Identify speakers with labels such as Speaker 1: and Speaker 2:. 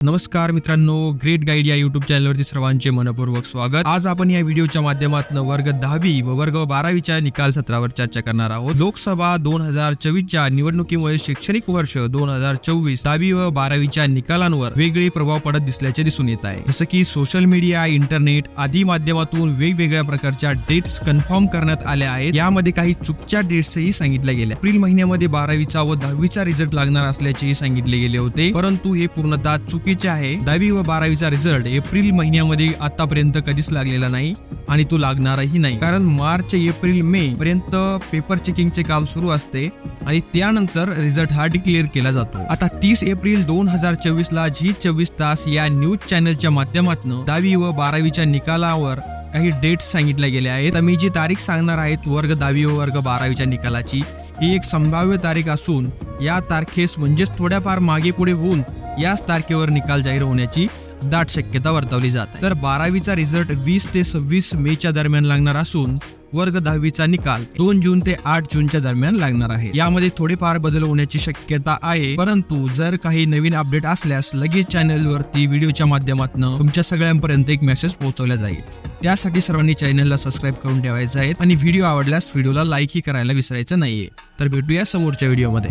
Speaker 1: नमस्कार मित्रांनो, great guide या युट्यूब चॅनलवरती सर्वांचे मनपूर्वक स्वागत। आज आपण या व्हिडिओच्या माध्यमातून वर्ग 10वी व वर्ग 12वीच्या निकाल सत्रावर चर्चा करणार आहोत। लोकसभा 2024च्या निवडणुकीमुळे शैक्षणिक वर्ष 2024 10वी व 12वीच्या निकालांवर वेगळे प्रभाव पडत दिसल्याचे दिसून येत आहे। जसे की सोशल मीडिया, इंटरनेट आदी माध्यमातून वेगवेगळ्या प्रकारच्या डेट्स कन्फर्म करण्यात आल्या आहेत। यामध्ये काही चुकीच्या डेट्सही सांगितल्या गेल्या। एप्रिल महिन्यामध्ये 12वीचा व 10वीचा रिझल्ट लागणार असल्याचेही सांगितले गेले होते, परंतु हे पूर्णतः चुकीचे आहे। 10वी व 12वीचा रिझल्ट एप्रिल महिन्यामध्ये आतापर्यंत कधीच लागलेला नाही आणि तो लागणारही नाही, कारण मार्च, एप्रिल, मे पर्यंत पेपर चेकिंगचे काम सुरू असते आणि त्यानंतर रिझल्ट हा डिक्लेअर केला जातो। आता 30 एप्रिल 2024 ला झी 24 तास या न्यूज चॅनलच्या माध्यमातून 10वी व 12वीच्या निकालावर काही डेट्स सांगितल्या गेल्या आहेत। तर मी जी तारीख सांगणार आहे वर्ग 10वी व वर्ग 12वीच्या निकालाची, ही एक संभाव्य तारीख असून या तारखेस म्हणजेच थोड्याफार मागे पुढे होऊन याच तारखेवर निकाल जाहीर होण्याची दाट शक्यता वर्तवली जाते। तर 12वीचा रिझल्ट 20 ते 26 मेच्या दरम्यान लागणार असून वर्ग 10वीचा निकाल 2 जून ते 8 जूनच्या दरम्यान लागणार आहे। यामध्ये थोडेफार बदल होण्याची शक्यता आहे, परंतु जर काही नवीन अपडेट असल्यास लगेच चॅनलवरती व्हिडिओच्या माध्यमातून तुमच्या सगळ्यांपर्यंत एक मेसेज पोहोचवला जाईल। त्यासाठी सर्वांनी चॅनलला सबस्क्राईब करून ठेवायचं आहे आणि व्हिडिओ आवडल्यास व्हिडिओला लाईकही करायला विसरायचं नाहीये। तर भेटूया समोरच्या व्हिडिओमध्ये।